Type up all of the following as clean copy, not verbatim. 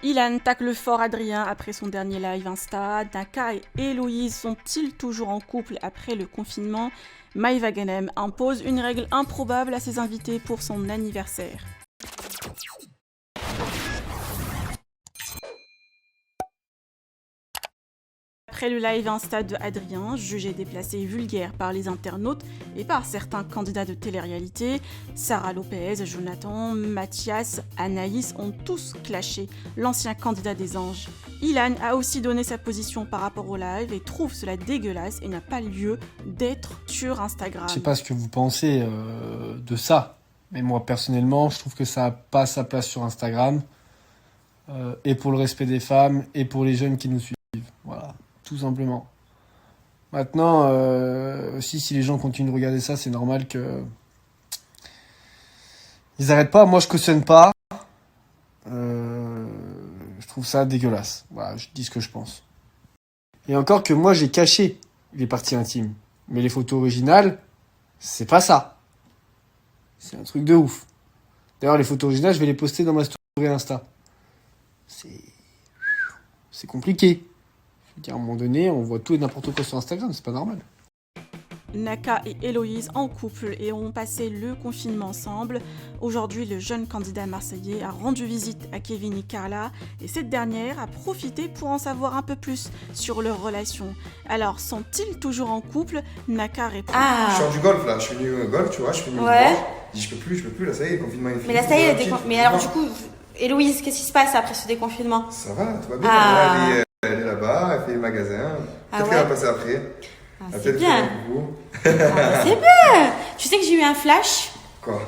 Ilan tacle fort Adrien après son dernier live Insta. Naka et Héloïse sont-ils toujours en couple après le confinement? Maïva Ganem impose une règle improbable à ses invités pour son anniversaire. Après le live Insta de Adrien, jugé déplacé et vulgaire par les internautes et par certains candidats de télé-réalité, Sarah Lopez, Jonathan, Mathias, Anaïs ont tous clashé l'ancien candidat des anges. Ilan a aussi donné sa position par rapport au live et trouve cela dégueulasse et n'a pas lieu d'être sur Instagram. Je sais pas ce que vous pensez de ça, mais moi personnellement, je trouve que ça n'a pas sa place sur Instagram, et pour le respect des femmes et pour les jeunes qui nous suivent. Voilà. Tout simplement. Maintenant, aussi, si les gens continuent de regarder ça, c'est normal que ils arrêtent pas. Moi, je cautionne pas. Je trouve ça dégueulasse. Voilà, je dis ce que je pense. Et encore que moi, j'ai caché les parties intimes. Mais les photos originales, c'est pas ça. C'est un truc de ouf. D'ailleurs, les photos originales, je vais les poster dans ma story Insta. C'est compliqué. À un moment donné, on voit tout et n'importe quoi sur Instagram, c'est pas normal. Naka et Héloïse en couple et ont passé le confinement ensemble. Aujourd'hui, le jeune candidat marseillais a rendu visite à Kevin et Carla et cette dernière a profité pour en savoir un peu plus sur leur relation. Alors, sont-ils toujours en couple? Naka répond. Je sors du golf là, je suis venu au golf, tu vois, je suis venu me voir. Je dis je peux plus, là ça y est, le confinement est fini. Mais là ça y est, mais alors du coup, Héloïse, qu'est-ce qui se passe après ce déconfinement? Ça va, tout va bien. Elle est là-bas, elle fait le magasin. Peut-être qu'elle va passer après. C'est bien. C'est bien. Tu sais que j'ai eu un flash. Quoi?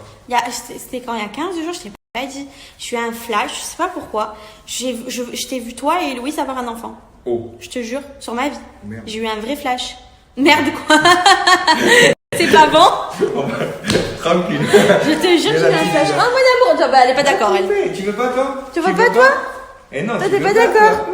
C'était quand il y a 15 jours, je t'ai pas dit. J'ai eu un flash, je sais pas pourquoi. Je t'ai vu toi et Héloïse avoir un enfant. Oh. Je te jure, sur ma vie. Merde. J'ai eu un vrai flash. Merde quoi. C'est pas bon? Tranquille. Je te jure que j'ai eu un flash. Oh mon amour, elle est pas d'accord elle. Tu veux pas toi? Tu veux pas toi? Eh non, t'es pas d'accord?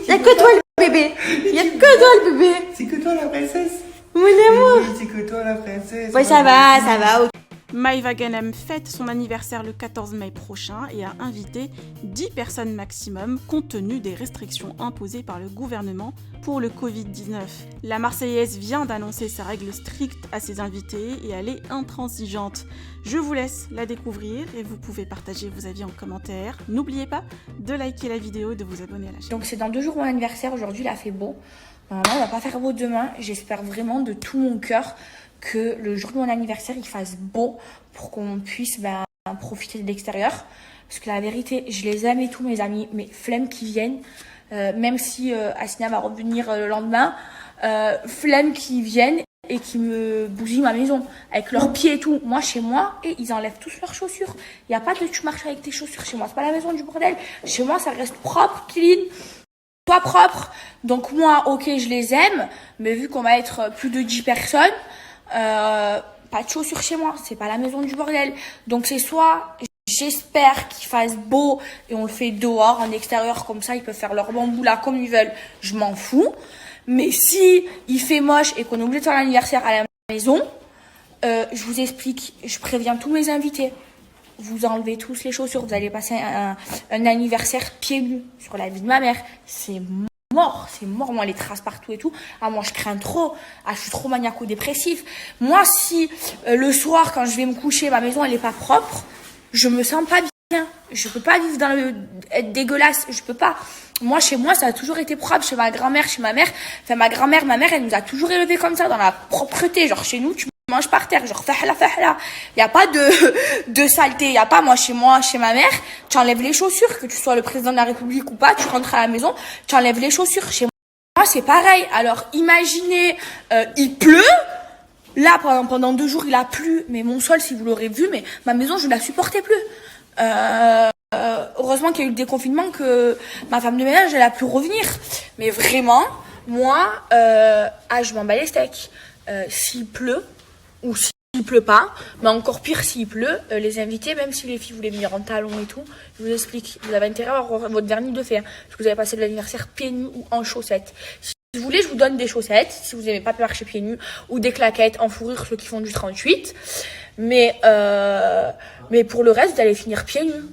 Y'a que toi le bébé. Y'a que toi le bébé. C'est que toi la princesse. Mon amour. Oui, c'est que toi la princesse. Ouais, ça va. Maïva Ganem fête son anniversaire le 14 mai prochain et a invité 10 personnes maximum compte tenu des restrictions imposées par le gouvernement pour le Covid-19. La Marseillaise vient d'annoncer sa règle stricte à ses invités et elle est intransigeante. Je vous laisse la découvrir et vous pouvez partager vos avis en commentaire. N'oubliez pas de liker la vidéo et de vous abonner à la chaîne. Donc c'est dans 2 jours mon anniversaire, aujourd'hui il a fait beau. Normalement on va pas faire beau demain, j'espère vraiment de tout mon cœur que le jour de mon anniversaire il fasse beau pour qu'on puisse profiter de l'extérieur. Parce que la vérité, je les aime et tous mes amis, mais flemme qui viennent, même si Asina va revenir le lendemain, flemme qui viennent et qui me bousillent ma maison avec leurs pieds et tout. Moi chez moi, et ils enlèvent tous leurs chaussures. Il n'y a pas de tu marches avec tes chaussures chez moi, c'est pas la maison du bordel. Chez moi ça reste propre, clean, pas propre. Donc moi ok je les aime, mais vu qu'on va être plus de 10 personnes, pas de chaussures chez moi, c'est pas la maison du bordel. Donc c'est soit j'espère qu'il fasse beau et on le fait dehors, en extérieur, comme ça ils peuvent faire leur bambou là comme ils veulent, je m'en fous. Mais si il fait moche et qu'on est obligé de faire l'anniversaire à la maison, je vous explique, je préviens tous mes invités. Vous enlevez tous les chaussures, vous allez passer un anniversaire pieds nus sur la vie de ma mère. C'est mort, moi les traces partout et tout. Ah moi je crains trop, je suis trop maniaco-dépressif. Moi si le soir quand je vais me coucher, ma maison elle est pas propre, je me sens pas bien. Je peux pas vivre être dégueulasse, je peux pas. Moi chez moi ça a toujours été propre, chez ma grand-mère, chez ma mère. Enfin ma mère elle nous a toujours élevés comme ça, dans la propreté. Genre chez nous tu manges par terre, genre fahla. Il y a pas de saleté, il y a pas chez ma mère, tu enlèves les chaussures, que tu sois le président de la République ou pas, tu rentres à la maison, tu enlèves les chaussures. Chez moi c'est pareil. Alors imaginez, il pleut. Là pendant 2 jours il a plu, mais mon sol si vous l'aurez vu, mais ma maison je ne la supportais plus. Heureusement qu'il y a eu le déconfinement, que ma femme de ménage elle a pu revenir. Mais vraiment, moi, je m'en bats les steaks. S'il pleut ou s'il pleut pas, mais encore pire s'il pleut, les invités, même si les filles voulaient venir en talons et tout, je vous explique, vous avez intérêt à avoir votre vernis de fer, parce que vous avez passé de l'anniversaire pieds nus ou en chaussettes. Si vous voulez, je vous donne des chaussettes, si vous n'aimez pas marcher pieds nus, ou des claquettes en fourrure, ceux qui font du 38. Mais pour le reste, vous allez finir pieds nus.